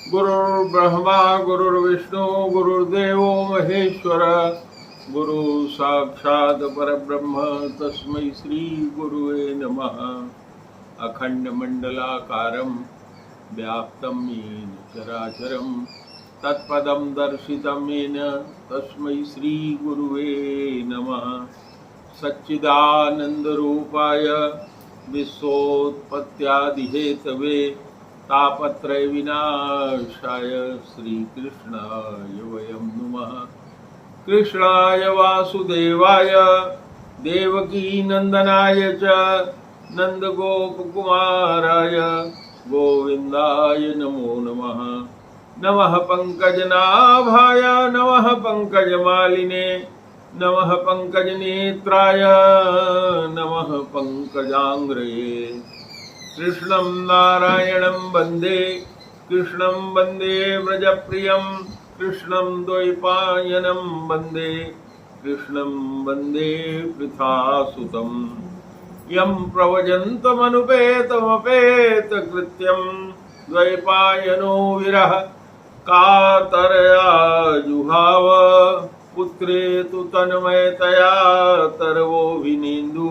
गुरुर्ब्रह्मा गुरुर्विष्णु गुरुर्देवो महेश्वर गुरु साक्षात् परब्रह्म तस्मै श्री गुरुवे नमः। अखंड मंडलाकारं व्याप्तं येन चराचरं तत्पदं दर्शितं येन तस्मै श्री गुरुवे नमः। सच्चिदानंदरूपाय विश्वोत्पत्त्यादिहेतवे तापत्रय विनाशाय श्रीकृष्णाय वयं नमः। कृष्णाय वासुदेवाय देवकी नंदनाय च नंदगोपकुमाराय गोविंदाय नमो नमः। नमः पंकजनाभाय नमः पंकजमालिने नमः पंकजनेत्राय नमः पंकजांग्रये। कृष्णं नारायणं वन्दे कृष्णं वन्दे व्रजप्रियं कृष्णं द्वैपायनं वन्दे कृष्णं वन्दे पृथासुतं। यं प्रव्रजन्तमनुपेतमपेतकृत्यं द्वैपायनो विरह कातरया जुहाव। पुत्रेतु तन्मयतया तरवो विनीन्दु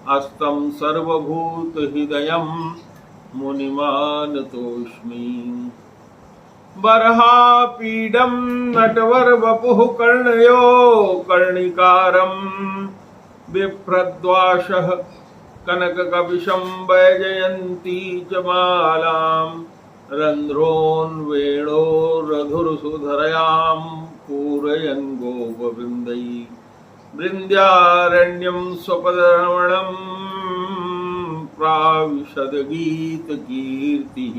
अस्तं सर्वभूतहृदयं मुनिमानतोऽस्मि। बर्हापीडं नटवरवपुः कर्णयो कर्णिकारं बिभ्रद्वाशः कनककपिशं वैजयन्ती च मालां रन्ध्रोन्वेणोरधुरसुधरयां पूरयन् गोपवृन्दैः। वृंद्यारण्यं स्वपदरमणं प्राविशद गीत कीर्ति।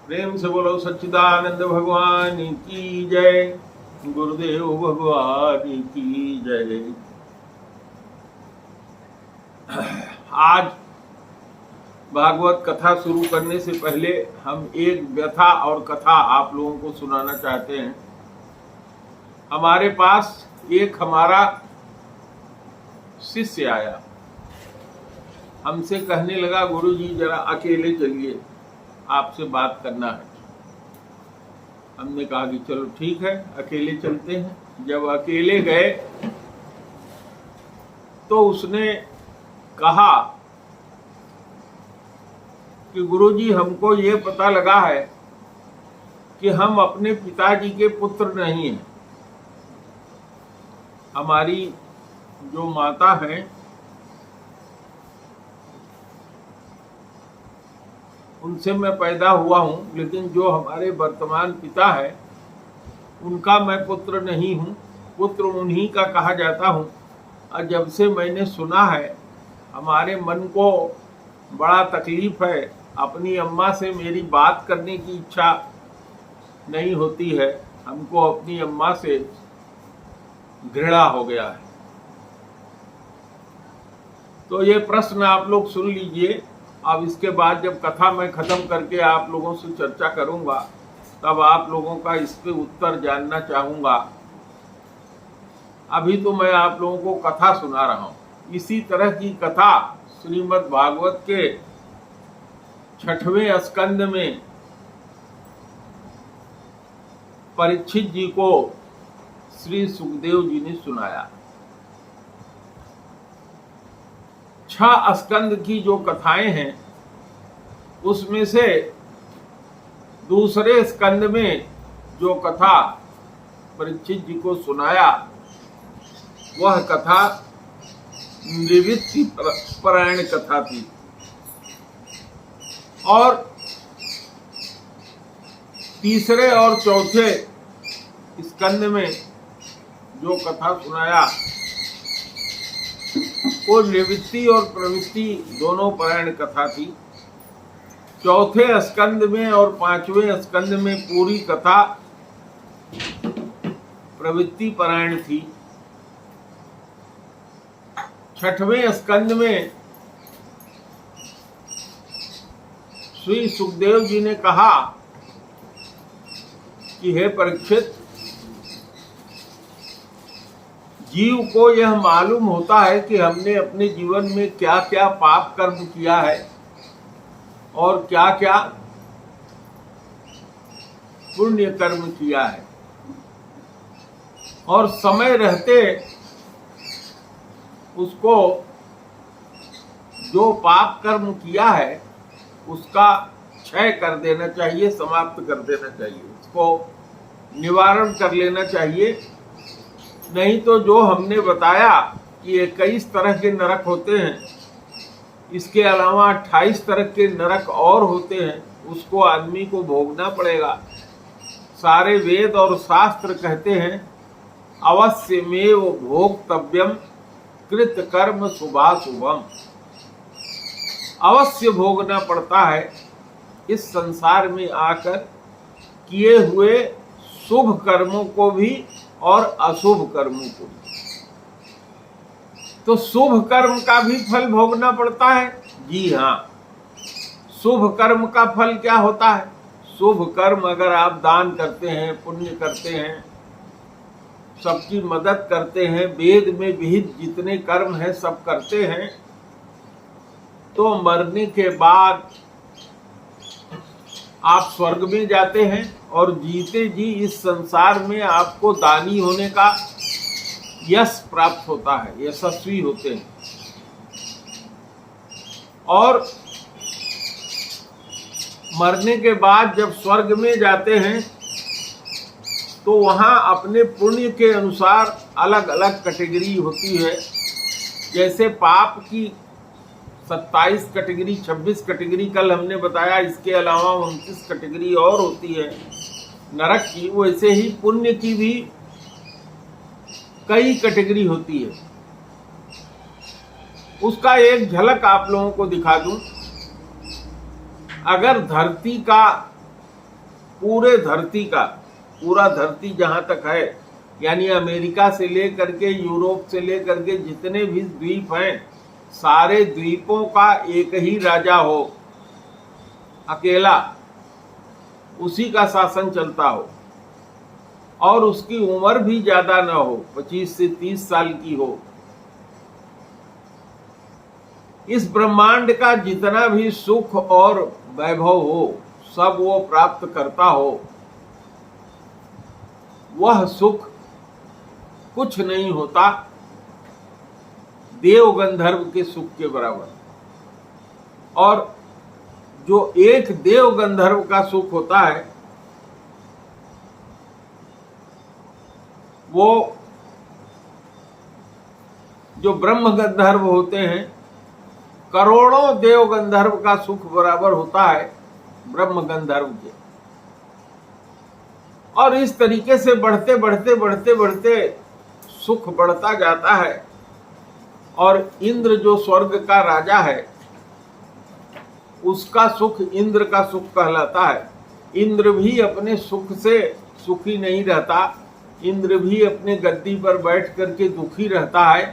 प्रेम से बोलो सच्चिदानंद भगवान की जय, गुरुदेव भगवान की जय। आज भागवत कथा शुरू करने से पहले हम एक व्यथा और कथा आप लोगों को सुनाना चाहते हैं। हमारे पास एक हमारा शिष्य आया, हमसे कहने लगा गुरुजी जरा अकेले चलिए, आपसे बात करना है। हमने कहा कि चलो ठीक है अकेले चलते हैं। जब अकेले गए तो उसने कहा कि गुरुजी हमको ये पता लगा है कि हम अपने पिताजी के पुत्र नहीं हैं। हमारी जो माता हैं उनसे मैं पैदा हुआ हूं, लेकिन जो हमारे वर्तमान पिता है उनका मैं पुत्र नहीं हूं। पुत्र उन्हीं का कहा जाता हूं। और जब से मैंने सुना है हमारे मन को बड़ा तकलीफ है। अपनी अम्मा से मेरी बात करने की इच्छा नहीं होती है। हमको अपनी अम्मा से घृणा हो गया है। तो ये प्रश्न आप लोग सुन लीजिए। अब इसके बाद जब कथा मैं खत्म करके आप लोगों से चर्चा करूंगा तब आप लोगों का इस पे उत्तर जानना चाहूंगा। अभी तो मैं आप लोगों को कथा सुना रहा हूं। इसी तरह की कथा श्रीमद् भागवत के 6वें स्कंद में परीक्षित जी को श्री सुखदेव जी ने सुनाया। 6 स्कंद की जो कथाएं हैं उसमें से दूसरे स्कंद में जो कथा परीक्षित जी को सुनाया वह कथा निवृत्ति परायण कथा थी। और तीसरे और चौथे स्कंद में जो कथा सुनाया वो निवृत्ति और प्रवृत्ति दोनों परायण कथा थी। चौथे स्कंद में और 5वें स्कंद में पूरी कथा प्रवृत्ति परायण थी। 6वें स्कंद में श्री सुखदेव जी ने कहा कि हे परीक्षित, जीव को यह मालूम होता है कि हमने अपने जीवन में क्या क्या पाप कर्म किया है और क्या क्या पुण्य कर्म किया है और समय रहते उसको जो पाप कर्म किया है उसका क्षय कर देना चाहिए, समाप्त कर देना चाहिए, उसको निवारण कर लेना चाहिए। नहीं तो जो हमने बताया कि 21 तरह के नरक होते हैं, इसके अलावा 28 तरह के नरक और होते हैं, उसको आदमी को भोगना पड़ेगा। सारे वेद और शास्त्र कहते हैं अवश्यमेव भोक्तव्यम कृत कर्म शुभाशुभम। अवश्य भोगना पड़ता है इस संसार में आकर किए हुए शुभ कर्मों को भी और अशुभ कर्मों को भी। तो शुभ कर्म का भी फल भोगना पड़ता है। जी हाँ, शुभ कर्म का फल क्या होता है? शुभ कर्म अगर आप दान करते हैं, पुण्य करते हैं, सबकी मदद करते हैं, वेद में विहित जितने कर्म हैं सब करते हैं, तो मरने के बाद आप स्वर्ग में जाते हैं और जीते जी इस संसार में आपको दानी होने का यश प्राप्त होता है, यशस्वी होते हैं। और मरने के बाद जब स्वर्ग में जाते हैं तो वहाँ अपने पुण्य के अनुसार अलग अलग कैटेगरी होती है। जैसे पाप की 27 कैटेगरी, 26 कैटेगरी कल हमने बताया, इसके अलावा 29 कैटेगरी और होती है नरक की। वैसे ही पुण्य की भी कई कैटेगरी होती है। उसका एक झलक आप लोगों को दिखा दूं। अगर धरती का पूरा धरती जहां तक है, यानी अमेरिका से लेकर के यूरोप से लेकर के जितने भी द्वीप हैं, सारे द्वीपों का एक ही राजा हो, अकेला, उसी का शासन चलता हो और उसकी उम्र भी ज्यादा न हो, 25 से 30 साल की हो, इस ब्रह्मांड का जितना भी सुख और वैभव हो सब वो प्राप्त करता हो, वह सुख कुछ नहीं होता देव गंधर्व के सुख के बराबर। और जो एक देव गंधर्व का सुख होता है वो जो ब्रह्म गंधर्व होते हैं, करोड़ों देव गंधर्व का सुख बराबर होता है ब्रह्म गंधर्व के। और इस तरीके से बढ़ते बढ़ते बढ़ते बढ़ते सुख बढ़ता जाता है। और इंद्र जो स्वर्ग का राजा है, उसका सुख इंद्र का सुख कहलाता है। इंद्र भी अपने सुख से सुखी नहीं रहता, इंद्र भी अपने गद्दी पर बैठ करके दुखी रहता है,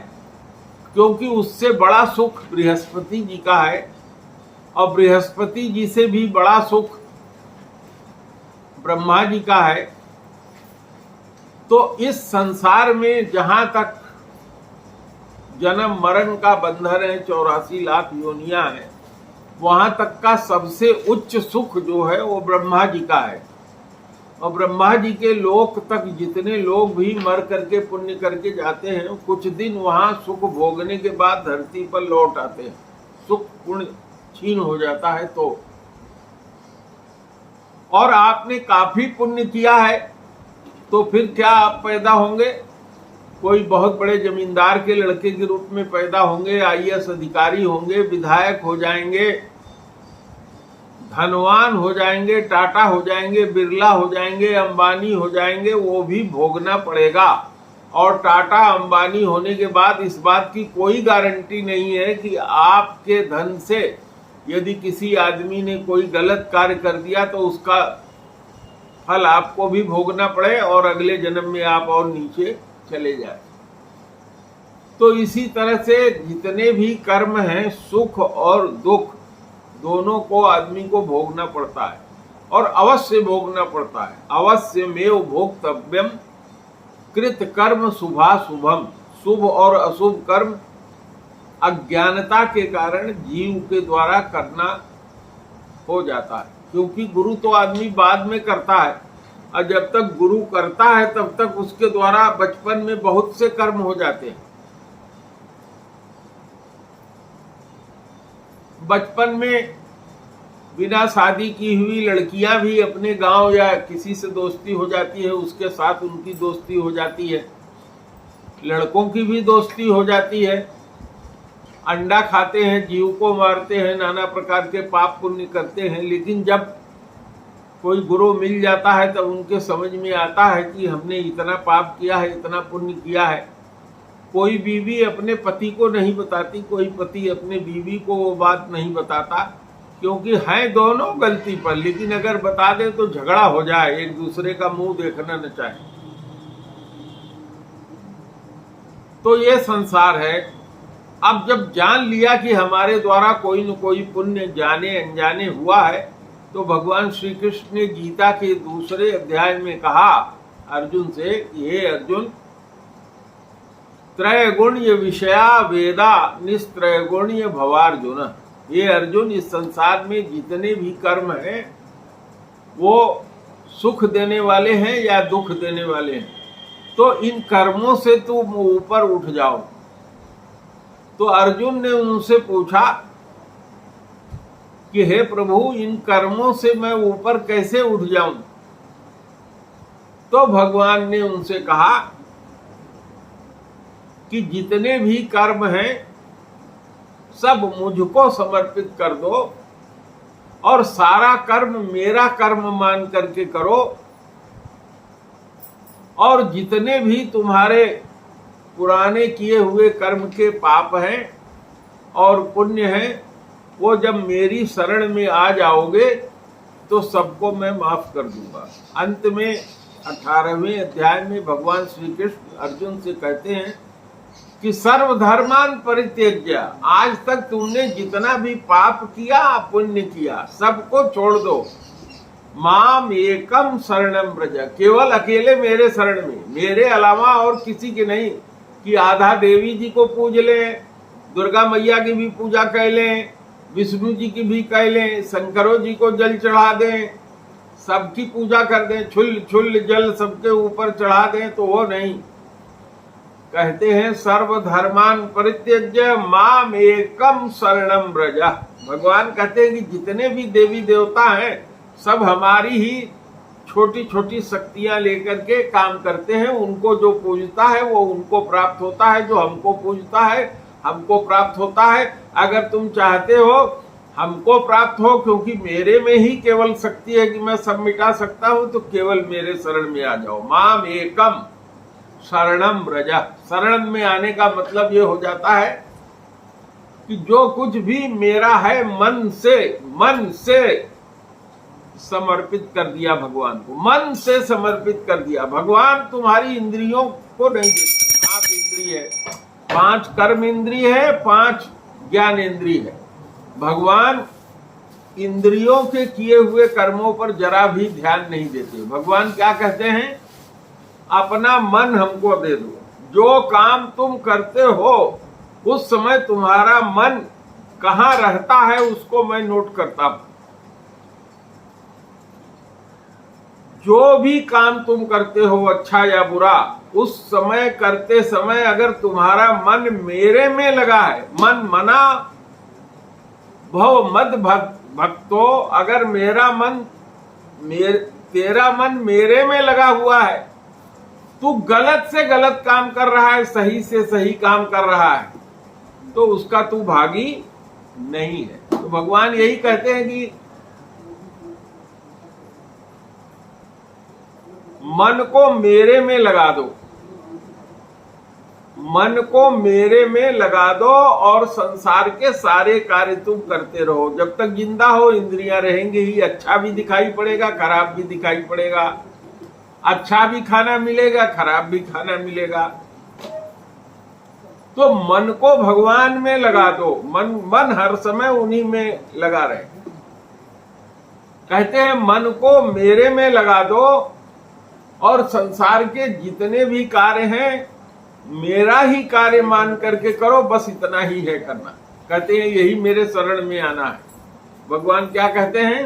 क्योंकि उससे बड़ा सुख बृहस्पति जी का है और बृहस्पति जी से भी बड़ा सुख ब्रह्मा जी का है। तो इस संसार में जहां तक जन्म मरण का बंधन है, 84 लाख योनियां हैं, वहां तक का सबसे उच्च सुख जो है वो ब्रह्मा जी का है। और ब्रह्मा जी के लोक तक जितने लोग भी मर करके पुण्य करके जाते हैं, कुछ दिन वहां सुख भोगने के बाद धरती पर लौट आते हैं, सुख पुण्य छीन हो जाता है। तो और आपने काफी पुण्य किया है तो फिर क्या आप पैदा होंगे? कोई बहुत बड़े जमींदार के लड़के के रूप में पैदा होंगे, IAS अधिकारी होंगे, विधायक हो जाएंगे, धनवान हो जाएंगे, टाटा हो जाएंगे, बिरला हो जाएंगे, अंबानी हो जाएंगे, वो भी भोगना पड़ेगा। और टाटा अंबानी होने के बाद इस बात की कोई गारंटी नहीं है कि आपके धन से यदि किसी आदमी ने कोई गलत कार्य कर दिया तो उसका फल आपको भी भोगना पड़े और अगले जन्म में आप और नीचे चले जाए। तो इसी तरह से जितने भी कर्म हैं, सुख और दुख दोनों को आदमी को भोगना पड़ता है और अवश्य भोगना पड़ता है। अवश्यमेव भोक्तव्यम कृत कर्म शुभाशुभम। शुभ और अशुभ कर्म अज्ञानता के कारण जीव के द्वारा करना हो जाता है, क्योंकि गुरु तो आदमी बाद में करता है, और जब तक गुरु करता है तब तक उसके द्वारा बचपन में बहुत से कर्म हो जाते हैं। बचपन में बिना शादी की हुई लड़कियां भी अपने गांव या किसी से दोस्ती हो जाती है, उसके साथ उनकी दोस्ती हो जाती है। लड़कों की भी दोस्ती हो जाती है। अंडा खाते हैं, जीव को मारते हैं, नाना प्रकार के पाप पुण्य करते हैं, लेकिन जब कोई गुरु मिल जाता है तब उनके समझ में आता है कि हमने इतना पाप किया है, इतना पुण्य किया है। कोई बीवी अपने पति को नहीं बताती, कोई पति अपने बीवी को वो बात नहीं बताता, क्योंकि हैं दोनों गलती पर, लेकिन अगर बता दे तो झगड़ा हो जाए, एक दूसरे का मुंह देखना न चाहे। तो ये संसार है। अब जब जान लिया कि हमारे द्वारा कोई न कोई पुण्य जाने अनजाने हुआ है, तो भगवान श्री कृष्ण ने गीता के दूसरे अध्याय में कहा अर्जुन से, हे अर्जुन, त्रयगुण्य विषया वेदा निस्त्रयगुण्य भवार्जुन। ये अर्जुन, इस संसार में जितने भी कर्म हैं वो सुख देने वाले हैं या दुख देने वाले हैं, तो इन कर्मों से तुम ऊपर उठ जाओ। तो अर्जुन ने उनसे पूछा कि हे प्रभु, इन कर्मों से मैं ऊपर कैसे उठ जाऊं? तो भगवान ने उनसे कहा कि जितने भी कर्म हैं सब मुझको समर्पित कर दो और सारा कर्म मेरा कर्म मान करके करो, और जितने भी तुम्हारे पुराने किए हुए कर्म के पाप हैं और पुण्य हैं, वो जब मेरी शरण में आ जाओगे तो सबको मैं माफ कर दूंगा। अंत में 18वें अध्याय में भगवान श्री कृष्ण अर्जुन से कहते हैं कि सर्वधर्मान परित्यज्य, आज तक तुमने जितना भी पाप किया पुण्य किया सबको छोड़ दो। माम एकम शरणम व्रज, केवल अकेले मेरे शरण में, मेरे अलावा और किसी के नहीं, कि आधा देवी जी को पूज लें, दुर्गा मैया की भी पूजा कर लें, विष्णु जी की भी कर लें, शंकरों जी को जल चढ़ा दें, सबकी पूजा कर दें, छुल छुल जल सबके ऊपर चढ़ा दें, तो वो नहीं। कहते हैं सर्वधर्मान परित्यज्य माम एकम शरणम व्रज। भगवान कहते हैं कि जितने भी देवी देवता हैं सब हमारी ही छोटी छोटी शक्तियां लेकर के काम करते हैं। उनको जो पूजता है वो उनको प्राप्त होता है, जो हमको पूजता है हमको प्राप्त होता है। अगर तुम चाहते हो हमको प्राप्त हो, क्योंकि मेरे में ही केवल शक्ति है कि मैं सब मिटा सकता हूं, तो केवल मेरे शरण में आ जाओ। माम एकम शरणम व्रज। शरण में आने का मतलब ये हो जाता है कि जो कुछ भी मेरा है मन से समर्पित कर दिया भगवान को, मन से समर्पित कर दिया। भगवान तुम्हारी इंद्रियों को नहीं देखते। 5 इंद्रिय है, 5 कर्म इंद्रिय है, 5 ज्ञान इंद्रिय है। भगवान इंद्रियों के किए हुए कर्मों पर जरा भी ध्यान नहीं देते। भगवान क्या कहते हैं, अपना मन हमको दे दो। जो काम तुम करते हो उस समय तुम्हारा मन कहाँ रहता है उसको मैं नोट करता हूं। जो भी काम तुम करते हो अच्छा या बुरा, उस समय करते समय अगर तुम्हारा मन मेरे में लगा है, मन मना भव मद भक्तो, अगर मेरा मन तेरा मन मेरे में लगा हुआ है, तू गलत से गलत काम कर रहा है, सही से सही काम कर रहा है, तो उसका तू भागी नहीं है। तो भगवान यही कहते हैं कि मन को मेरे में लगा दो, मन को मेरे में लगा दो और संसार के सारे कार्य तुम करते रहो। जब तक जिंदा हो इंद्रियां रहेंगी ही, अच्छा भी दिखाई पड़ेगा, खराब भी दिखाई पड़ेगा, अच्छा भी खाना मिलेगा, खराब भी खाना मिलेगा। तो मन को भगवान में लगा दो, मन हर समय उन्हीं में लगा रहे। कहते हैं मन को मेरे में लगा दो और संसार के जितने भी कार्य हैं मेरा ही कार्य मान करके करो, बस इतना ही है करना। कहते हैं यही मेरे शरण में आना है। भगवान क्या कहते हैं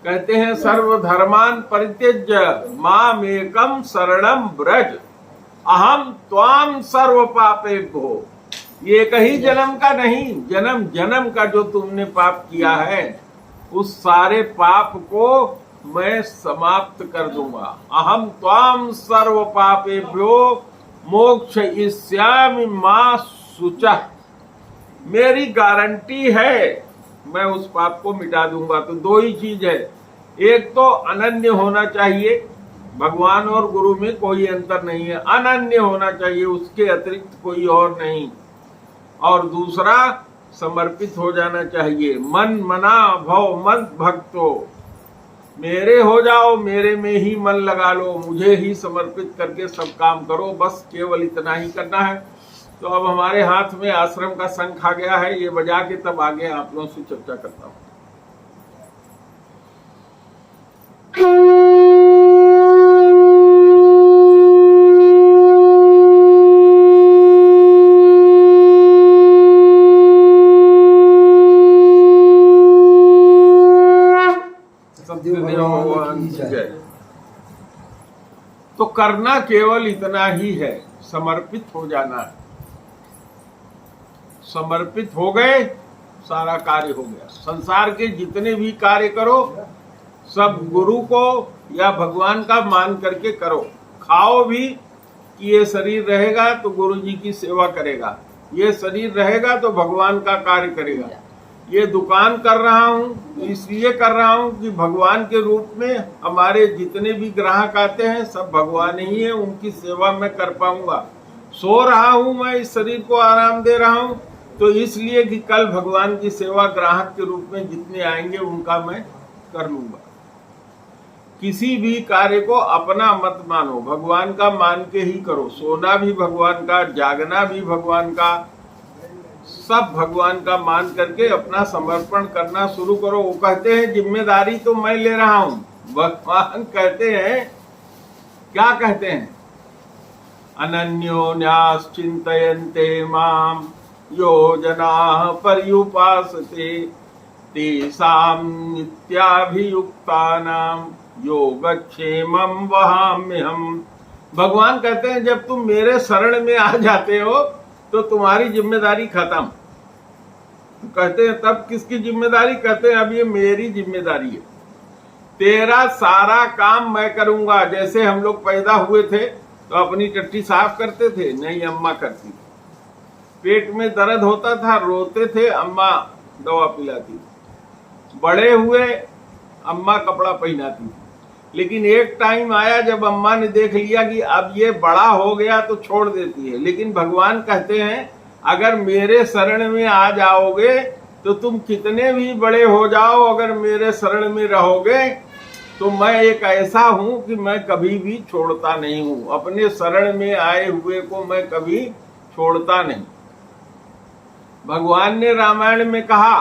कहते हैं सर्वधर्मान परित्यज्य माम एकम शरणम ब्रज अहम त्वाम सर्व पापेभ्यो। ये एक ही जन्म का नहीं, जन्म जन्म का जो तुमने पाप किया है उस सारे पाप को मैं समाप्त कर दूंगा। अहम त्वाम सर्व पापेभ्यो मोक्षयिष्यामि मा शुचः। मेरी गारंटी है मैं उस पाप को मिटा दूंगा। तो दो ही चीज है, एक तो अनन्य होना चाहिए, भगवान और गुरु में कोई अंतर नहीं है, अनन्य होना चाहिए, उसके अतिरिक्त कोई और नहीं। और दूसरा समर्पित हो जाना चाहिए, मन मना भव मत भक्तो, मेरे हो जाओ, मेरे में ही मन लगा लो, मुझे ही समर्पित करके सब काम करो, बस केवल इतना ही करना है। तो अब हमारे हाथ में आश्रम का शंख आ गया है, ये बजा के तब आगे आप लोगों से चर्चा करता हूं। तो करना केवल इतना ही है, समर्पित हो जाना है। समर्पित हो गए, सारा कार्य हो गया। संसार के जितने भी कार्य करो सब गुरु को या भगवान का मान करके करो। खाओ भी कि ये शरीर रहेगा तो गुरु जी की सेवा करेगा, ये शरीर रहेगा तो भगवान का कार्य करेगा। ये दुकान कर रहा हूँ इसलिए कर रहा हूँ कि भगवान के रूप में हमारे जितने भी ग्राहक आते हैं सब भगवान ही है, उनकी सेवा मैं कर पाऊंगा। सो रहा हूँ मैं, इस शरीर को आराम दे रहा हूँ तो इसलिए कि कल भगवान की सेवा ग्राहक के रूप में जितने आएंगे उनका मैं कर लूंगा। किसी भी कार्य को अपना मत मानो, भगवान का मान के ही करो। सोना भी भगवान का, जागना भी भगवान का, सब भगवान का मान करके अपना समर्पण करना शुरू करो। वो कहते हैं जिम्मेदारी तो मैं ले रहा हूं, भगवान कहते हैं, क्या कहते हैं, अनन्योन्यास चिंतयन्ते माम यो जनाः पर्युपासते तेषां नित्याभियुक्तानां योगक्षेमं वहाम्यहम्। भगवान कहते हैं जब तुम मेरे शरण में आ जाते हो तो तुम्हारी जिम्मेदारी खत्म। तो कहते हैं तब किसकी जिम्मेदारी? कहते हैं अब ये मेरी जिम्मेदारी है, तेरा सारा काम मैं करूंगा। जैसे हम लोग पैदा हुए थे तो अपनी टट्टी साफ करते थे, नहीं अम्मा करती थी। पेट में दर्द होता था, रोते थे, अम्मा दवा पिलाती थी। बड़े हुए अम्मा कपड़ा पहनाती थी। लेकिन एक टाइम आया जब अम्मा ने देख लिया कि अब ये बड़ा हो गया तो छोड़ देती है। लेकिन भगवान कहते हैं अगर मेरे शरण में आ जाओगे तो तुम कितने भी बड़े हो जाओ, अगर मेरे शरण में रहोगे तो मैं एक ऐसा हूं कि मैं कभी भी छोड़ता नहीं हूं। अपने शरण में आए हुए को मैं कभी छोड़ता नहीं। भगवान ने रामायण में कहा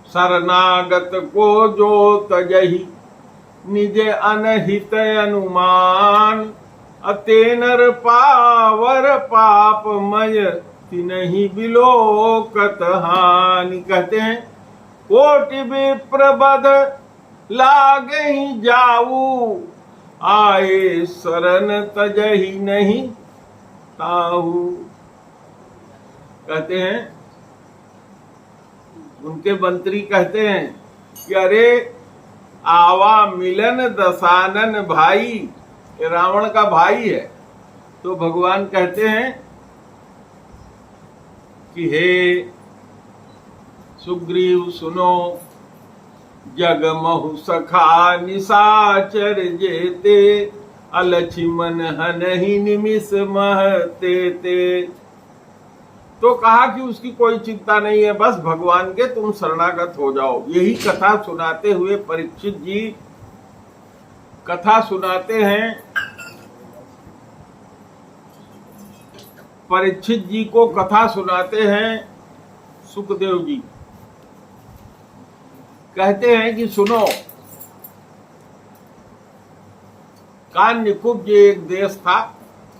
शरणागत को जो तजहि निज अनहित अनुमान अतेनर पावर पापमय तिनहि बिलोकत हानि। कहते हैं कोटि विप्रबध लागहि जाऊ आए शरण तजहि नहीं ताहू। कहते हैं उनके मंत्री कहते हैं कि अरे आवा मिलन दशानन भाई, ये रावण का भाई है। तो भगवान कहते हैं कि हे सुग्रीव सुनो, जगमहु सखा निशाचर जेते अलछिमन हनहि निमिष महते ते। तो कहा कि उसकी कोई चिंता नहीं है, बस भगवान के तुम शरणागत हो जाओ। यही कथा सुनाते हुए परीक्षित जी कथा सुनाते हैं। परीक्षित जी को कथा सुनाते हैं सुखदेव जी। कहते हैं कि सुनो, कान्यकुब्ज एक देश था।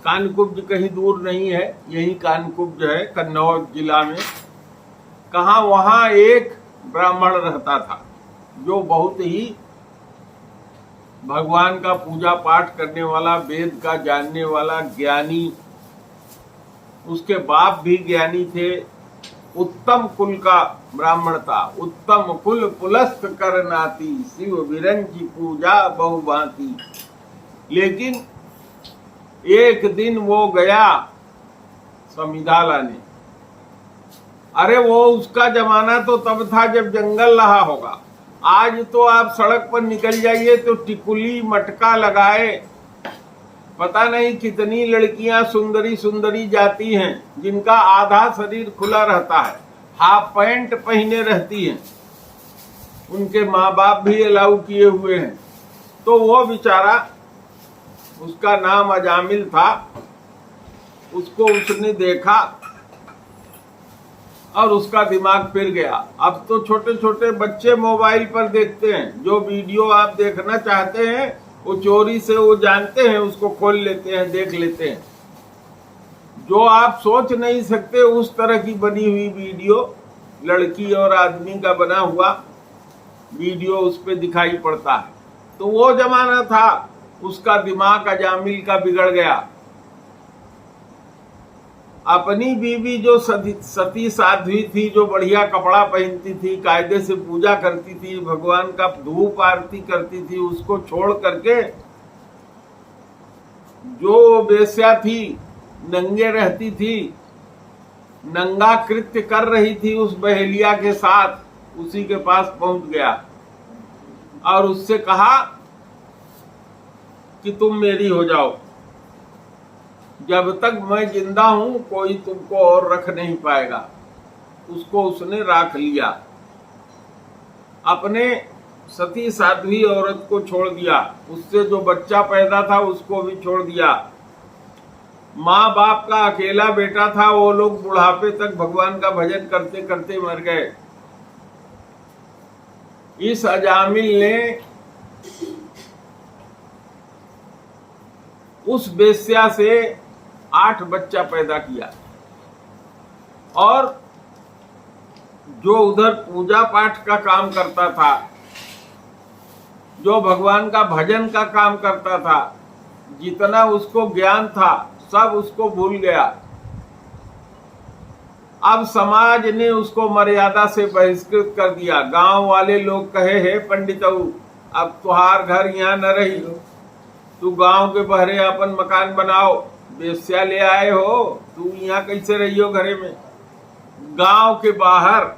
कान्यकुब्ज कहीं दूर नहीं है, यही कान्यकुब्ज है कन्नौज जिला में। कहा वहां एक ब्राह्मण रहता था। जो बहुत ही भगवान का पूजा पाठ करने वाला, वेद का जानने वाला ज्ञानी, उसके बाप भी ज्ञानी थे, उत्तम कुल का ब्राह्मण था। उत्तम कुल पुलस्त कर नाती, शिव विरंची पूजा बहुभांति। लेकिन एक दिन वो गया समिधा लाने। अरे वो उसका जमाना तो तब था जब जंगल रहा होगा। आज तो आप सड़क पर निकल जाइए तो टिकुली मटका लगाए, पता नहीं कितनी लड़कियां सुंदरी सुंदरी जाती हैं, जिनका आधा शरीर खुला रहता है, हाफ पैंट पहने रहती हैं, उनके माँ बाप भी अलाउ किए हुए हैं। तो वो बेचारा, उसका नाम अजामिल था, उसको उसने देखा और उसका दिमाग फिर गया। अब तो छोटे छोटे बच्चे मोबाइल पर देखते हैं, जो वीडियो आप देखना चाहते हैं वो चोरी से वो जानते हैं, उसको खोल लेते हैं, देख लेते हैं। जो आप सोच नहीं सकते उस तरह की बनी हुई वीडियो, लड़की और आदमी का बना हुआ वीडियो उस पर दिखाई पड़ता है। तो वो जमाना था, उसका दिमाग अजामिल का बिगड़ गया। अपनी बीवी जो सती साध्वी थी, जो बढ़िया कपड़ा पहनती थी, कायदे से पूजा करती थी, भगवान का धूप आरती करती थी, उसको छोड़ करके जो बेश्या थी, नंगे रहती थी, नंगा कृत्य कर रही थी उस बहेलिया के साथ, उसी के पास पहुंच गया और उससे कहा कि तुम मेरी हो जाओ, जब तक मैं जिंदा हूं कोई तुमको और रख नहीं पाएगा। उसको उसने राख लिया, अपने सती साध्वी औरत को छोड़ दिया, उससे जो बच्चा पैदा था उसको भी छोड़ दिया। माँ बाप का अकेला बेटा था, वो लोग बुढ़ापे तक भगवान का भजन करते करते मर गए। इस अजामिल ने उस बेश्या से 8 बच्चा पैदा किया और जो उधर पूजा पाठ का काम करता था, जो भगवान का भजन का काम करता था, जितना उसको ज्ञान था सब उसको भूल गया। अब समाज ने उसको मर्यादा से बहिष्कृत कर दिया। गांव वाले लोग कहे, हे पंडितऊ, अब तुहार घर यहाँ न रही, तू गांव के बहरे अपन मकान बनाओ, बेश्या ले आए हो, तू यहाँ कैसे रहियो घरे में। गांव के बाहर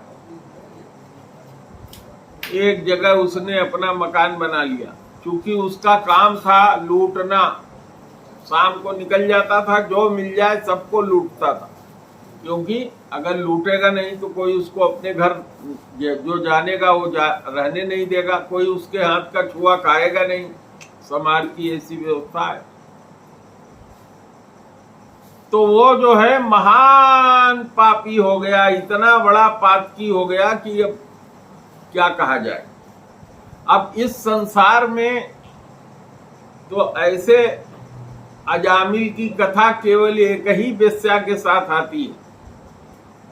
एक जगह उसने अपना मकान बना लिया, क्योंकि उसका काम था लूटना। शाम को निकल जाता था, जो मिल जाए सबको लूटता था, क्योंकि अगर लूटेगा नहीं तो कोई उसको अपने घर जो जानेगा वो रहने नहीं देगा, कोई उसके हाथ का छुआ खाएगा नहीं। समाज की ऐसी व्यवस्था है। तो वो जो है महान पापी हो गया, इतना बड़ा पातकी हो गया कि अब क्या कहा जाए। अब इस संसार में तो ऐसे अजामिल की कथा केवल एक ही बेश्या के साथ आती है।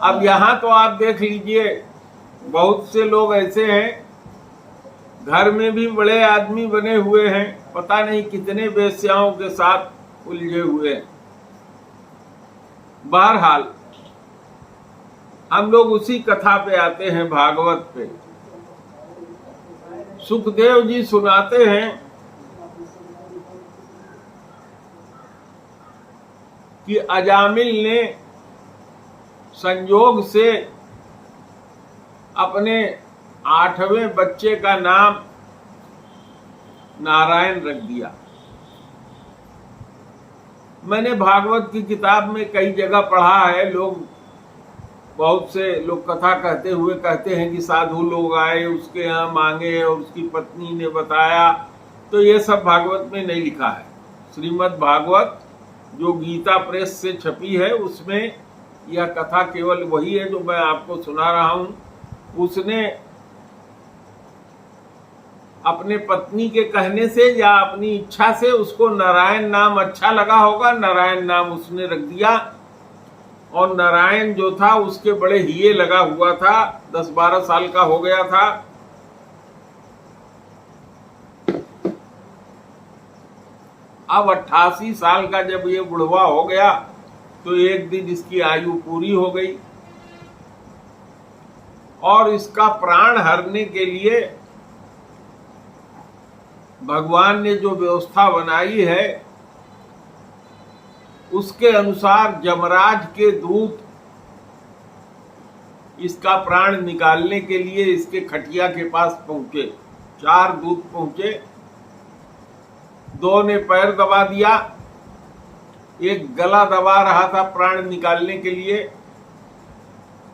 अब यहां तो आप देख लीजिए, बहुत से लोग ऐसे हैं, घर में भी बड़े आदमी बने हुए हैं, पता नहीं कितने बेश्याओं के साथ उलझे हुए हैं। बहरहाल हम लोग उसी कथा पे आते हैं, भागवत पे। सुखदेव जी सुनाते हैं कि अजामिल ने संयोग से अपने 8वें बच्चे का नाम नारायण रख दिया। मैंने भागवत की किताब में कई जगह पढ़ा है, लोग बहुत से लोग कथा कहते हुए कहते हैं कि साधु लोग आए, उसके यहाँ मांगे और उसकी पत्नी ने बताया। तो ये सब भागवत में नहीं लिखा है। श्रीमद् भागवत जो गीता प्रेस से छपी है उसमें यह कथा केवल वही है जो मैं आपको सुना रहा हूँ। उसने अपने पत्नी के कहने से या अपनी इच्छा से उसको नारायण नाम अच्छा लगा होगा, नारायण नाम उसने रख दिया। और नारायण जो था उसके बड़े हिये लगा हुआ था, 10-12 साल का हो गया था। अब 88 साल का जब ये बुढ़वा हो गया तो एक दिन इसकी आयु पूरी हो गई और इसका प्राण हरने के लिए भगवान ने जो व्यवस्था बनाई है उसके अनुसार यमराज के दूत इसका प्राण निकालने के लिए इसके खटिया के पास पहुंचे। 4 दूत पहुंचे, 2 ने पैर दबा दिया, एक गला दबा रहा था प्राण निकालने के लिए,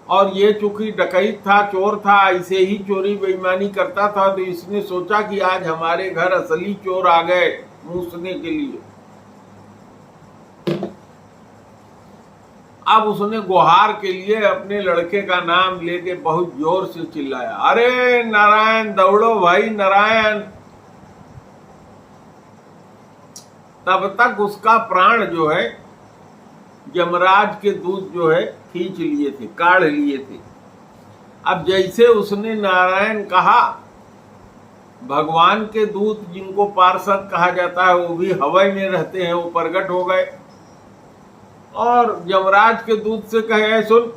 और ये चूंकि डकैत था, चोर था, ऐसे ही चोरी बेईमानी करता था, तो इसने सोचा कि आज हमारे घर असली चोर आ गए मूसने के लिए। अब उसने गुहार के लिए अपने लड़के का नाम लेके बहुत जोर से चिल्लाया, अरे नारायण, दौड़ो भाई नारायण। तब तक उसका प्राण जो है यमराज के दूत जो है खींच लिए थे, काढ़ लिए थे। अब जैसे उसने नारायण कहा, भगवान के दूत जिनको पार्षद कहा जाता है वो भी हवा में रहते हैं, वो प्रकट हो गए और यमराज के दूत से कहे, सुन।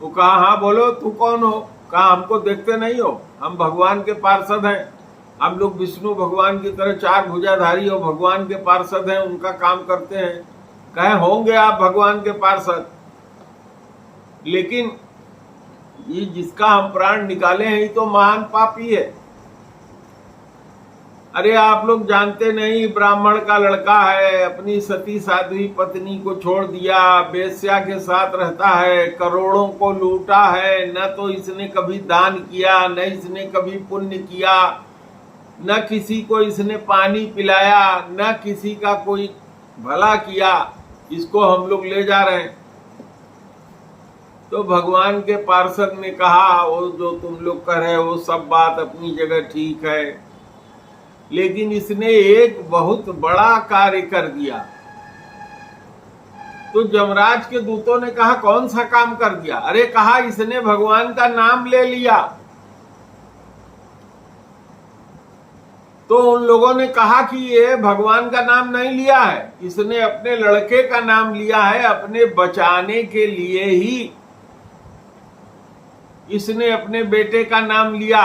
वो कहा, हाँ बोलो, तू कौन हो? कहा, हमको देखते नहीं हो, हम भगवान के पार्षद हैं, हम लोग विष्णु भगवान की तरह 4 भुजाधारी और भगवान के पार्षद हैं, उनका काम करते हैं। कहे, होंगे आप भगवान के पार्षद, लेकिन ये जिसका हम प्राण निकाले हैं ये तो महान पापी है। अरे आप लोग जानते नहीं, ब्राह्मण का लड़का है, अपनी सती साध्वी पत्नी को छोड़ दिया, बेश्या के साथ रहता है, करोड़ों को लूटा है, न तो इसने कभी दान किया, न इसने कभी पुण्य किया, न किसी को इसने पानी पिलाया, न किसी का कोई भला किया, इसको हम लोग ले जा रहे हैं। तो भगवान के पार्षद ने कहा, वो जो तुम लोग कह रहे हो वो सब बात अपनी जगह ठीक है, लेकिन इसने एक बहुत बड़ा कार्य कर दिया। तो यमराज के दूतों ने कहा, कौन सा काम कर दिया? अरे कहा, इसने भगवान का नाम ले लिया। तो उन लोगों ने कहा कि ये भगवान का नाम नहीं लिया है, इसने अपने लड़के का नाम लिया है, अपने बचाने के लिए ही इसने अपने बेटे का नाम लिया।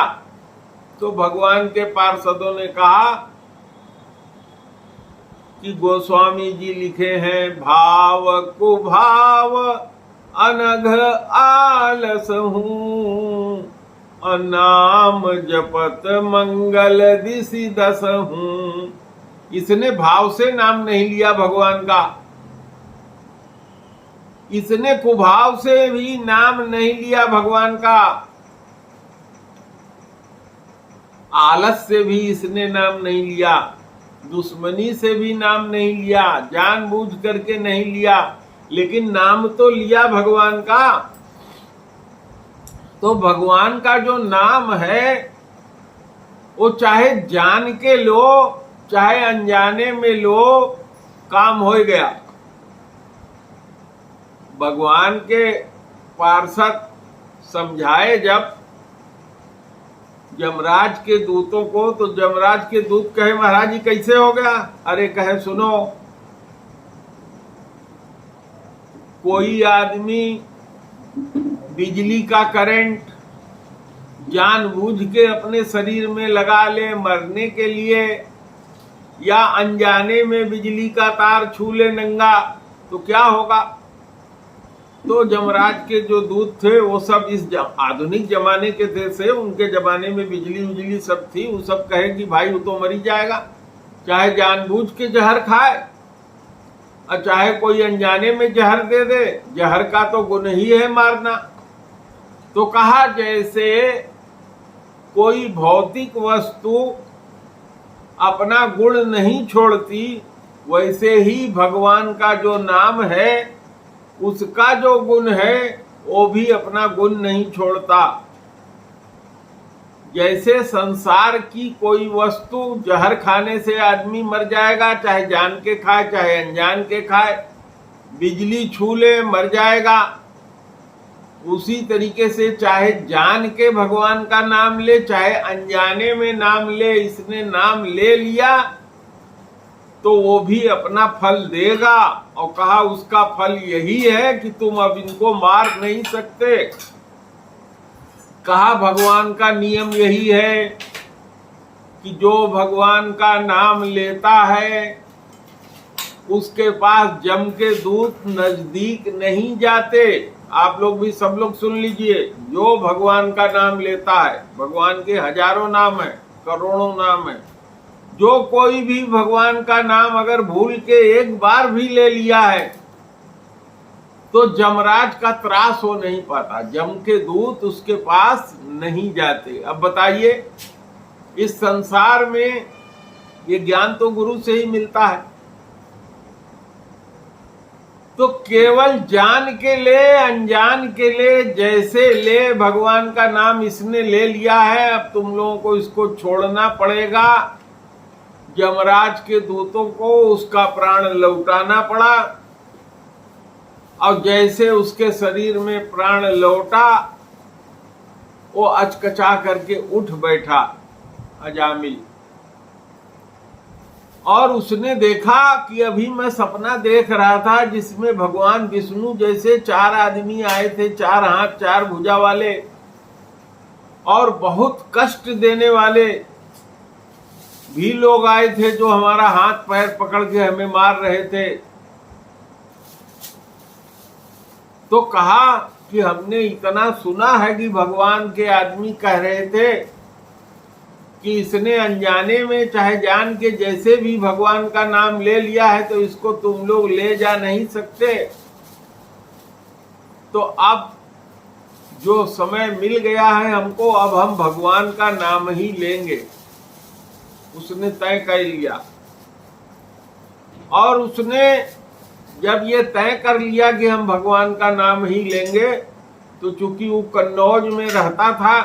तो भगवान के पार्षदों ने कहा कि गोस्वामी जी लिखे हैं, भाव कुभाव अनघ आलस हूँ, नाम जपत मंगल दिशि दस हूँ। इसने भाव से नाम नहीं लिया भगवान का, इसने कुभाव से भी नाम नहीं लिया भगवान का, आलस से भी इसने नाम नहीं लिया, दुश्मनी से भी नाम नहीं लिया, जानबूझ करके नहीं लिया, लेकिन नाम तो लिया भगवान का। तो भगवान का जो नाम है वो चाहे जान के लो चाहे अनजाने में लो, काम हो गया। भगवान के पार्षद समझाए जब यमराज के दूतों को, तो यमराज के दूत कहे, महाराज जी कैसे हो गया? अरे कहे, सुनो, कोई आदमी बिजली का करंट जानबूझ के अपने शरीर में लगा ले मरने के लिए, या अनजाने में बिजली का तार छू ले नंगा, तो क्या होगा? तो यमराज के जो दूत थे वो सब इस आधुनिक जमाने के थे, उनके जमाने में बिजली उजली सब थी, वो सब कहे कि भाई वो तो मरी जाएगा, चाहे जानबूझ के जहर खाए और चाहे कोई अनजाने में जहर दे दे, जहर का तो गुण ही है मारना। तो कहा, जैसे कोई भौतिक वस्तु अपना गुण नहीं छोड़ती, वैसे ही भगवान का जो नाम है उसका जो गुण है वो भी अपना गुण नहीं छोड़ता। जैसे संसार की कोई वस्तु जहर खाने से आदमी मर जाएगा, चाहे जान के खाए चाहे अनजान के खाए, बिजली छू ले मर जाएगा, उसी तरीके से चाहे जान के भगवान का नाम ले चाहे अनजाने में नाम ले, इसने नाम ले लिया तो वो भी अपना फल देगा। और कहा उसका फल यही है कि तुम अब इनको मार नहीं सकते। कहा भगवान का नियम यही है कि जो भगवान का नाम लेता है उसके पास जम के दूत नजदीक नहीं जाते। आप लोग भी सब लोग सुन लीजिए, जो भगवान का नाम लेता है, भगवान के हजारों नाम है, करोड़ों नाम है, जो कोई भी भगवान का नाम अगर भूल के एक बार भी ले लिया है तो जमराज का त्रास हो नहीं पाता, जम के दूत उसके पास नहीं जाते। अब बताइए, इस संसार में ये ज्ञान तो गुरु से ही मिलता है, तो केवल जान के ले अनजान के ले जैसे ले भगवान का नाम इसने ले लिया है, अब तुम लोगों को इसको छोड़ना पड़ेगा। यमराज के दूतों को उसका प्राण लौटाना पड़ा, और जैसे उसके शरीर में प्राण लौटा वो अचकचा करके उठ बैठा अजामिल, और उसने देखा कि अभी मैं सपना देख रहा था जिसमें भगवान विष्णु जैसे 4 आदमी आए थे, 4 हाथ 4 भुजा वाले, और बहुत कष्ट देने वाले भी लोग आए थे जो हमारा हाथ पैर पकड़ के हमें मार रहे थे। तो कहा कि हमने इतना सुना है कि भगवान के आदमी कह रहे थे कि इसने अनजाने में चाहे जान के जैसे भी भगवान का नाम ले लिया है तो इसको तुम लोग ले जा नहीं सकते। तो अब जो समय मिल गया है हमको, अब हम भगवान का नाम ही लेंगे, उसने तय कर लिया। और उसने जब ये तय कर लिया कि हम भगवान का नाम ही लेंगे, तो चूंकि वो कन्नौज में रहता था,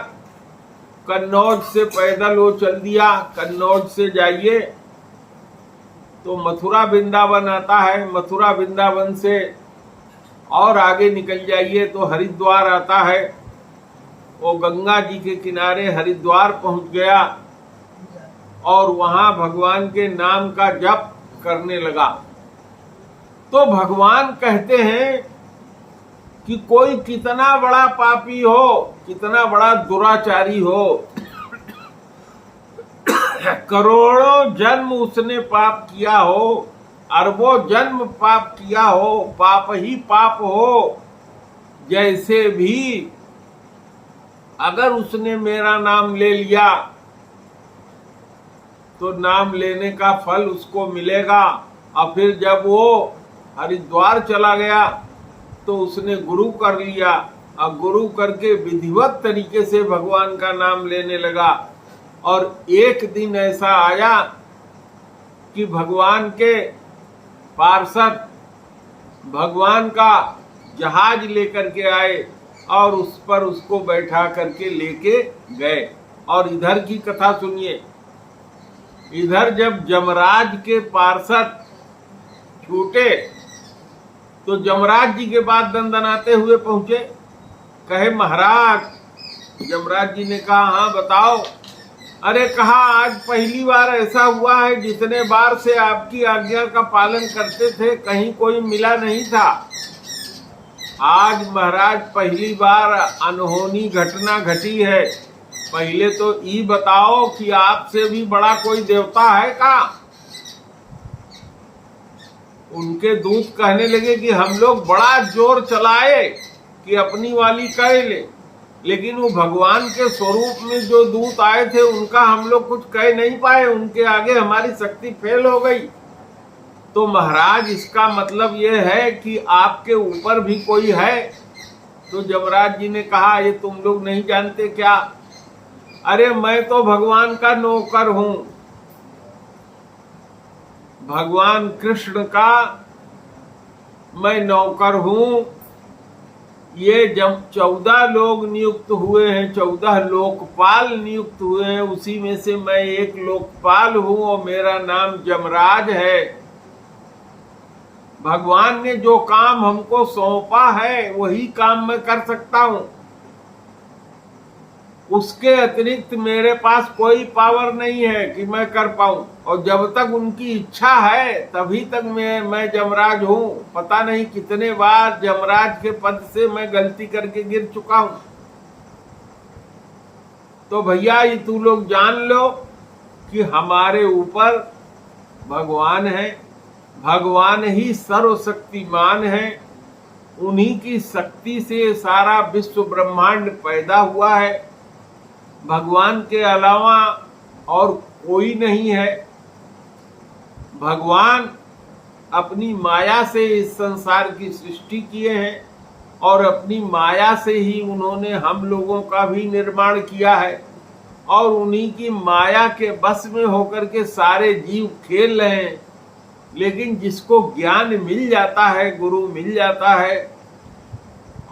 कन्नौज से पैदल वो चल दिया। कन्नौज से जाइए तो मथुरा वृंदावन आता है, मथुरा वृंदावन से और आगे निकल जाइए तो हरिद्वार आता है। वो गंगा जी के किनारे हरिद्वार पहुंच गया और वहां भगवान के नाम का जप करने लगा। तो भगवान कहते हैं कि कोई कितना बड़ा पापी हो, कितना बड़ा दुराचारी हो, करोड़ों जन्म उसने पाप किया हो, अरबों जन्म पाप किया हो, पाप ही पाप हो, जैसे भी अगर उसने मेरा नाम ले लिया तो नाम लेने का फल उसको मिलेगा। और फिर जब वो हरिद्वार चला गया तो उसने गुरु कर लिया, और गुरु करके विधिवत तरीके से भगवान का नाम लेने लगा। और एक दिन ऐसा आया कि भगवान के पार्षद भगवान का जहाज लेकर के आए और उस पर उसको बैठा करके लेके गए। और इधर की कथा सुनिए, इधर जब जमराज के पार्षद छूटे तो जमराज जी के बाद दंदनाते हुए पहुंचे। कहे महाराज, जमराज जी ने कहा हाँ बताओ। अरे कहा आज पहली बार ऐसा हुआ है, जितने बार से आपकी आज्ञा का पालन करते थे कहीं कोई मिला नहीं था, आज महाराज पहली बार अनहोनी घटना घटी है। पहले तो ये बताओ कि आपसे भी बड़ा कोई देवता है का? उनके दूत कहने लगे कि हम लोग बड़ा जोर चलाए कि अपनी वाली कह ले, लेकिन वो भगवान के स्वरूप में जो दूत आए थे उनका हम लोग कुछ कह नहीं पाए, उनके आगे हमारी शक्ति फेल हो गई। तो महाराज इसका मतलब ये है कि आपके ऊपर भी कोई है? तो जमराज जी ने कहा ये तुम लोग नहीं जानते क्या? अरे मैं तो भगवान का नौकर हूं, भगवान कृष्ण का मैं नौकर हूं। ये जब 14 लोग नियुक्त हुए हैं, 14 लोकपाल नियुक्त हुए हैं, उसी में से मैं एक लोकपाल हूं और मेरा नाम जमराज है। भगवान ने जो काम हमको सौंपा है वही काम मैं कर सकता हूं। उसके अतिरिक्त मेरे पास कोई पावर नहीं है कि मैं कर पाऊं। और जब तक उनकी इच्छा है तभी तक मैं जमराज हूं। पता नहीं कितने बार जमराज के पद से मैं गलती करके गिर चुका हूं। तो भैया ये तू लोग जान लो कि हमारे ऊपर भगवान है, भगवान ही सर्वशक्तिमान है। उन्हीं की शक्ति से सारा विश्व ब्रह्मांड पैदा हुआ है। भगवान के अलावा और कोई नहीं है। भगवान अपनी माया से इस संसार की सृष्टि किए हैं और अपनी माया से ही उन्होंने हम लोगों का भी निर्माण किया है। और उन्हीं की माया के बस में होकर के सारे जीव खेल रहे हैं। लेकिन जिसको ज्ञान मिल जाता है, गुरु मिल जाता है,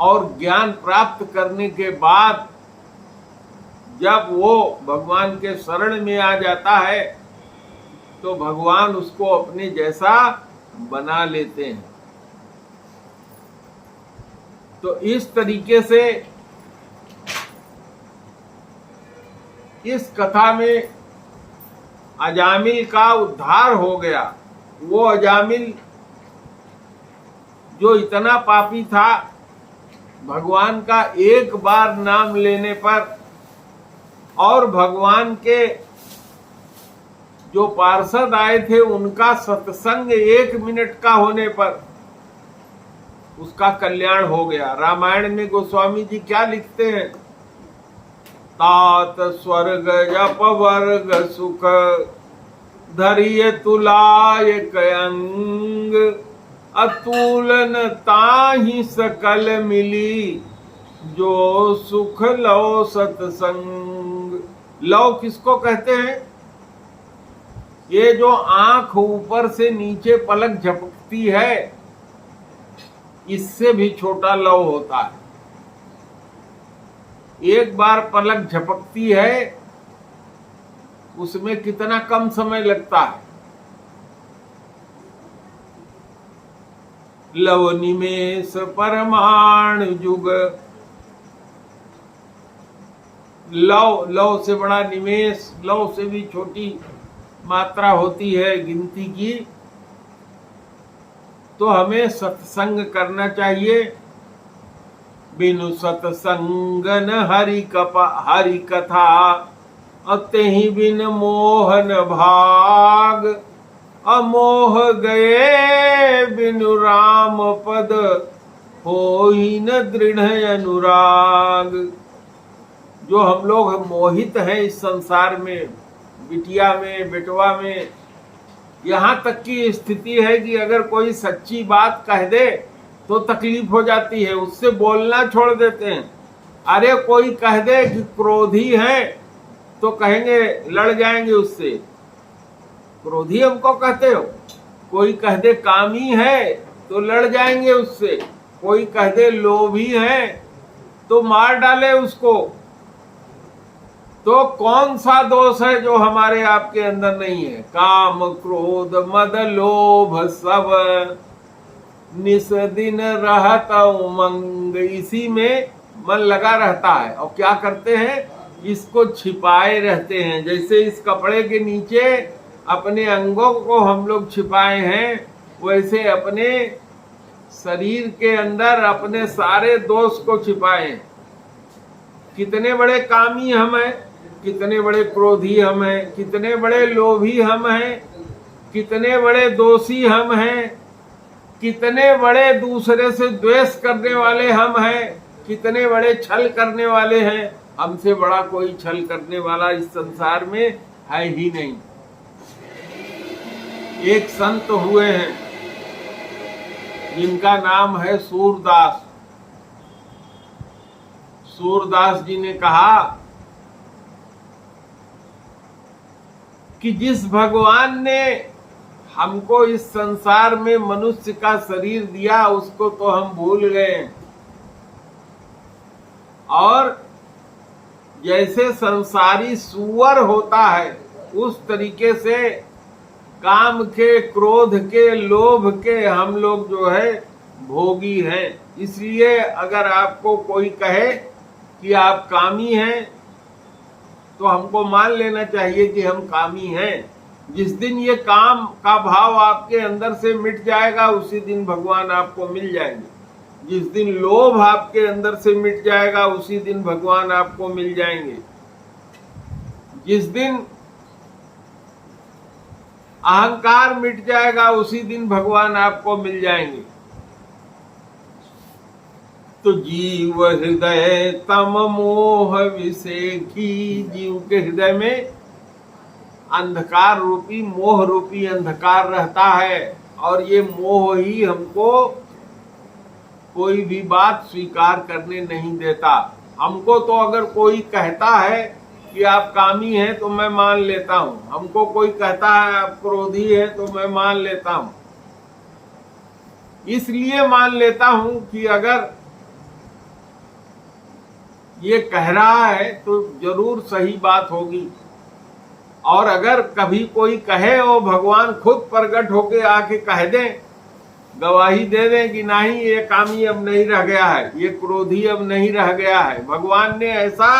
और ज्ञान प्राप्त करने के बाद जब वो भगवान के शरण में आ जाता है तो भगवान उसको अपने जैसा बना लेते हैं। तो इस तरीके से इस कथा में अजामिल का उद्धार हो गया। वो अजामिल जो इतना पापी था, भगवान का एक बार नाम लेने पर और भगवान के जो पार्षद आए थे उनका सत्संग 1 मिनट का होने पर उसका कल्याण हो गया। रामायण में गोस्वामी जी क्या लिखते हैं? तात स्वर्ग जप वर्ग सुख धरिय तुलाय कयंग अतुलन ताहि सकल मिली जो सुख लो सत्संग। लव किसको कहते हैं? ये जो आंख ऊपर से नीचे पलक झपकती है, इससे भी छोटा लव होता है। एक बार पलक झपकती है उसमें कितना कम समय लगता है। लव निमेष परमाण युग। लव से बड़ा निमेष, लव से भी छोटी मात्रा होती है गिनती की। तो हमें सत्संग करना चाहिए। बिनु सत्संग न हरि कथा अतेहि बिन मोहन भाग। अमोह गए बिनु राम पद होई न दृढ़ अनुराग। जो हम लोग मोहित हैं इस संसार में, बिटिया में, बेटवा में, यहाँ तक की स्थिति है कि अगर कोई सच्ची बात कह दे तो तकलीफ हो जाती है, उससे बोलना छोड़ देते हैं। अरे कोई कह दे कि क्रोधी है तो कहेंगे लड़ जाएंगे उससे, क्रोधी हमको कहते हो। कोई कह दे कामी है तो लड़ जाएंगे उससे। कोई कह दे लोभी है तो मार डाले उसको। तो कौन सा दोष है जो हमारे आपके अंदर नहीं है? काम क्रोध मद लोभ सब निस दिन रहता उमंग। इसी में मन लगा रहता है। और क्या करते हैं? इसको छिपाए रहते हैं। जैसे इस कपड़े के नीचे अपने अंगों को हम लोग छिपाए हैं, वैसे अपने शरीर के अंदर अपने सारे दोष को छिपाए हैं। कितने बड़े कामी हम हैं, कितने बड़े क्रोधी हम हैं, कितने बड़े लोभी हम हैं, कितने बड़े दोषी हम हैं, कितने बड़े दूसरे से द्वेष करने वाले हम हैं, कितने बड़े छल करने वाले हैं। हमसे बड़ा कोई छल करने वाला इस संसार में है ही नहीं। एक संत हुए हैं जिनका नाम है सूरदास। सूरदास जी ने कहा कि जिस भगवान ने हमको इस संसार में मनुष्य का शरीर दिया उसको तो हम भूल गए। और जैसे संसारी सुअर होता है उस तरीके से काम के, क्रोध के, लोभ के हम लोग जो है भोगी हैं। इसलिए अगर आपको कोई कहे कि आप कामी हैं, तो हमको मान लेना चाहिए कि हम कामी हैं। जिस दिन ये काम का भाव आपके अंदर से मिट जाएगा उसी दिन भगवान आपको मिल जाएंगे। जिस दिन लोभ आपके अंदर से मिट जाएगा उसी दिन भगवान आपको मिल जाएंगे। जिस दिन अहंकार मिट जाएगा उसी दिन भगवान आपको मिल जाएंगे। तो जीव हृदय तम मोह विसेखी, जीव के हृदय में अंधकार रूपी मोह रूपी अंधकार रहता है और ये मोह ही हमको कोई भी बात स्वीकार करने नहीं देता। हमको तो अगर कोई कहता है कि आप कामी हैं तो मैं मान लेता हूं, हमको कोई कहता है आप क्रोधी है तो मैं मान लेता हूं। इसलिए मान लेता हूं कि अगर ये कह रहा है तो जरूर सही बात होगी, और अगर कभी कोई कहे और भगवान खुद प्रकट होके आके कह दें, गवाही दे दें कि नहीं ये कामी अब नहीं रह गया है, ये क्रोधी अब नहीं रह गया है। भगवान ने ऐसा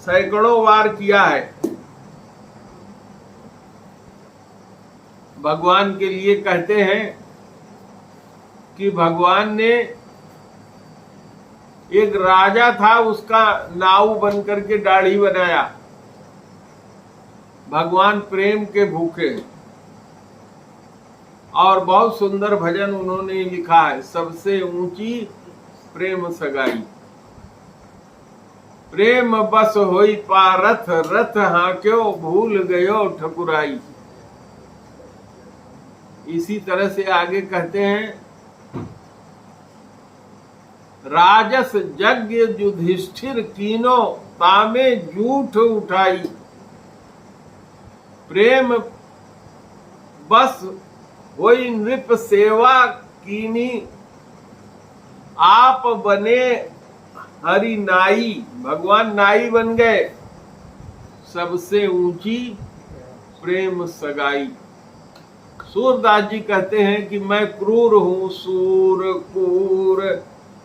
सैकड़ों बार किया है। भगवान के लिए कहते हैं कि भगवान ने एक राजा था, उसका नाव बनकर के दाढ़ी बनाया। भगवान प्रेम के भूखे और बहुत सुंदर भजन उन्होंने लिखा है, सबसे ऊंची प्रेम सगाई। प्रेम बस होई पारथ रथ हांक्यो भूल गयो ठकुराई। इसी तरह से आगे कहते हैं, राजस यज्ञ युधिष्ठिर कीनो तामे जूठ उठाई। प्रेम बस होई नृप सेवा कीनी आप बने हरि नाई। भगवान नाई बन गए। सबसे ऊंची प्रेम सगाई। सूरदास जी कहते हैं कि मैं क्रूर हूं सूर कूर,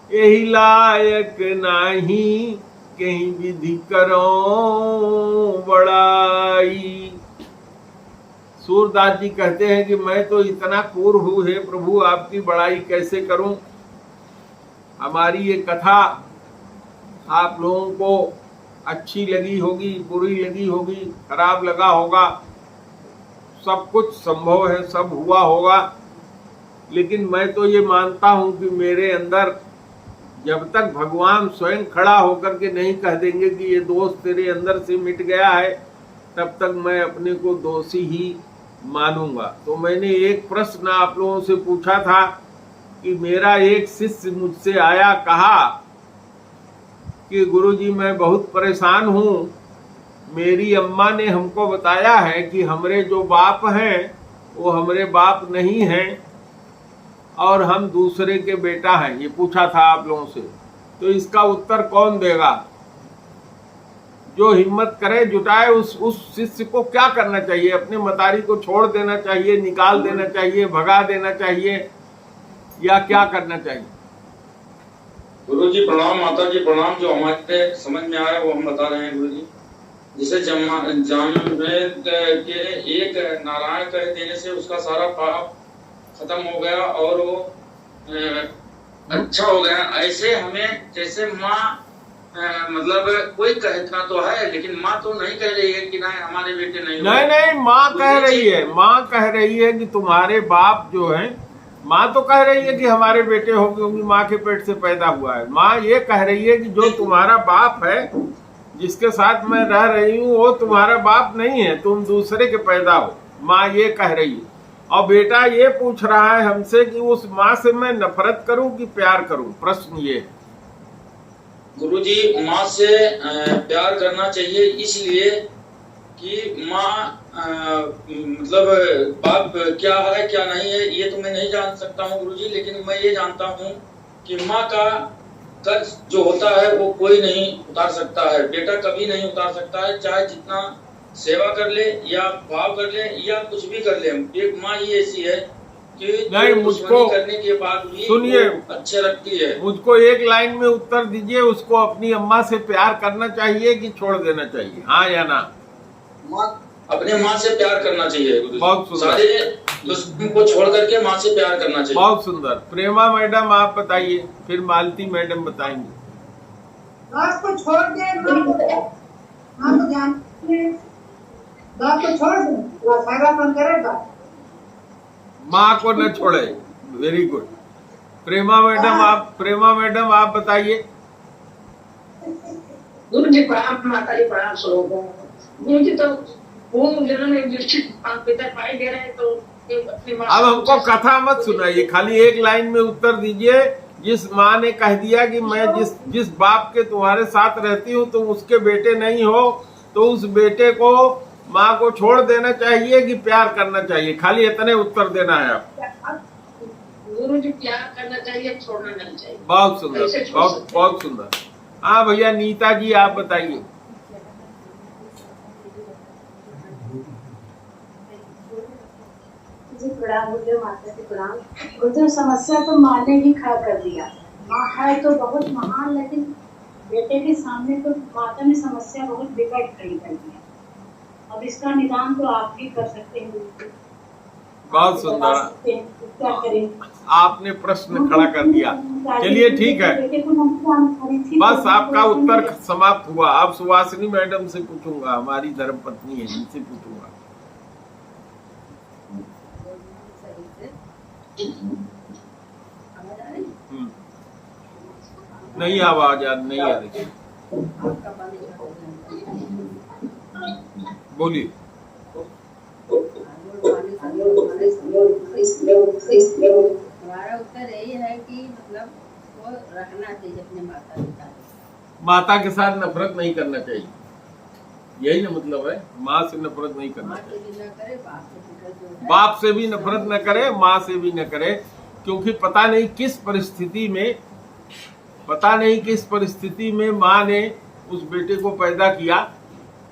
यही लायक नहीं कहीं विधि करो बड़ाई। सूरदास जी कहते हैं कि मैं तो इतना क्रूर हूं, हे प्रभु आपकी बड़ाई कैसे करूं। हमारी ये कथा आप लोगों को अच्छी लगी होगी, बुरी लगी होगी, खराब लगा होगा, सब कुछ संभव है, सब हुआ होगा। लेकिन मैं तो ये मानता हूं कि मेरे अंदर जब तक भगवान स्वयं खड़ा होकर के नहीं कह देंगे कि ये दोष तेरे अंदर से मिट गया है, तब तक मैं अपने को दोषी ही मानूंगा। तो मैंने एक प्रश्न आप लोगों से पूछा था कि मेरा एक शिष्य मुझसे आया, कहा कि गुरुजी मैं बहुत परेशान हूँ, मेरी अम्मा ने हमको बताया है कि हमरे जो बाप हैं वो हमरे बाप नहीं हैं और हम दूसरे के बेटा हैं। ये पूछा था आप लोगों से, तो इसका उत्तर कौन देगा? जो हिम्मत करे जुटाए। उस शिष्य को क्या करना चाहिए? अपने मतारी को छोड़ देना चाहिए, निकाल देना चाहिए, भगा देना चाहिए, या क्या करना चाहिए? गुरुजी प्रणाम, माता जी प्रणाम। जो हमारे समझ में आया वो हम बता रहे हैं गुरुजी। जिसे जामवेद के एक नारायण कह देने से उसका सारा पाप खत्म हो गया और वो अच्छा हो गया। ऐसे हमें जैसे माँ मतलब कोई कहता तो है, लेकिन माँ तो नहीं कह रही है कि नहीं हमारे बेटे नहीं, माँ कह रही है, माँ कह रही है कि तुम्हारे बाप जो है, माँ तो कह रही है कि हमारे बेटे हो, क्योंकि माँ के पेट से पैदा हुआ है। माँ ये कह रही है कि जो तुम्हारा बाप है, जिसके साथ मैं रह रही हूँ, वो तुम्हारा बाप नहीं है, तुम दूसरे के पैदा हो। माँ ये कह रही है। और बेटा ये पूछ रहा है हमसे कि उस माँ से मैं नफरत करूं कि प्यार करूं। प्रश्न ये। गुरुजी माँ से प्यार करना चाहिए, इसलिए कि माँ मतलब बाप क्या है क्या नहीं है ये तो मैं नहीं जान सकता हूँ गुरुजी, लेकिन मैं ये जानता हूँ कि माँ का कर्ज जो होता है वो कोई नहीं उतार सकता है, बेटा कभी नहीं उतार सकता है, चाहे जितना सेवा कर ले या भाव कर ले या कुछ भी कर ले। एक माँ ही ऐसी है कि नहीं, जो मुझको दुश्मनी करने के बाद भी सुनिए, वो अच्छे रखती है। मुझको एक लाइन में उत्तर दीजिए, उसको अपनी अम्मा से प्यार करना चाहिए कि छोड़ देना चाहिए, हाँ या ना? अपने माँ से प्यार करना चाहिए गुरुजी। बहुत सुंदर। सारे दुश्मन को छोड़ करके माँ से प्यार करना चाहिए। बहुत सुंदर। प्रेमा मैडम आप बताइए, फिर मालती मैडम बताएंगे। बाप को छोड़ दे, माँ को जानते हैं, बाप को छोड़ दे, वो सेवापन करेगा। माँ को न छोड़े, वेरी गुड। प्रेमा मैडम आप बताइए। गुरु जी प्रणाम, माता जी प्रणाम। गुरु जी तो पूर्ण जन्म एक निश्चित पिता पाई दे रहे हैं, तो अपनी माँ अब हमको कथा मत सुनाइए, खाली एक लाइन में उत्तर दीजिए। जिस माँ ने कह दिया कि मैं जिस बाप के तुम्हारे साथ रहती हूँ तुम उसके बेटे नहीं हो, तो उस बेटे को माँ को छोड़ देना चाहिए कि प्यार करना चाहिए? खाली इतने उत्तर देना है आप। गुरु जी प्यार करना चाहिए, छोड़ना नहीं चाहिए। बहुत सुंदर, बहुत सुंदर। हाँ भैया नीता जी आप बताइए। जी प्रणाम गुरुदेव, माता जी प्रणाम। गुरुदेव समस्या तो माँ ने ही खड़ा कर दिया। माँ है तो बहुत महान, लेकिन बेटे के सामने तो माता ने समस्या बहुत विकट खड़ी कर दिया। अब इसका निदान तो आप ही कर सकते हैं। बहुत सुंदर, क्या करें? आपने प्रश्न खड़ा कर दिया। चलिए ठीक है, बस आपका उत्तर समाप्त हुआ। अब सुवासिनी मैडम से पूछूंगा, हमारी धर्मपत्नी है, इनसे पूछूंगा। नहीं आवाज याद नहीं आ रही, बोलिए। हमारा उत्तर यही है कि मतलब वो रखना चाहिए अपने माता पिता से। माता के साथ नफरत नहीं करना चाहिए, यही ना मतलब है? माँ से नफरत नहीं करना माँ से चाहिए, भी न करे, बाप से भी कर दो। बाप से भी नफरत न करे, माँ से भी न करे, क्योंकि पता नहीं किस परिस्थिति में माँ ने उस बेटे को पैदा किया।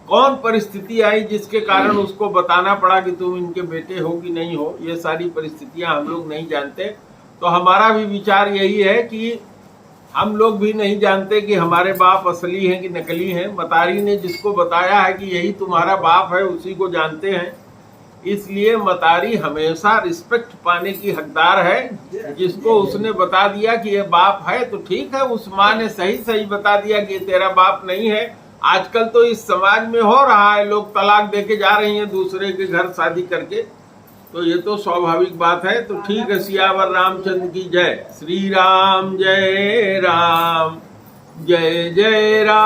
कौन परिस्थिति आई जिसके कारण उसको बताना पड़ा कि तुम इनके बेटे हो कि नहीं हो? ये सारी परिस्थितियां हम लोग नहीं जानते। तो हमारा भी विचार यही है कि हम लोग भी नहीं जानते कि हमारे बाप असली हैं कि नकली हैं। मतारी ने जिसको बताया है कि यही तुम्हारा बाप है, उसी को जानते हैं। इसलिए मतारी हमेशा रिस्पेक्ट पाने की हकदार है। जिसको उसने बता दिया कि ये बाप है तो ठीक है, उस माँ ने सही बता दिया कि ये तेरा बाप नहीं है। आजकल तो इस समाज में हो रहा है, लोग तलाक देके जा रही हैं दूसरे के घर शादी करके, तो ये तो स्वाभाविक बात है। तो ठीक है, सियावर रामचंद्र की जय। श्री राम जय राम, जय जय राम,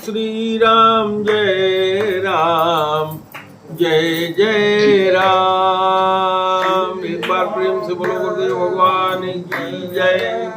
श्री राम जय राम, जय जय राम। एक बार प्रेम से बोलो गुरुदेव भगवान की जय।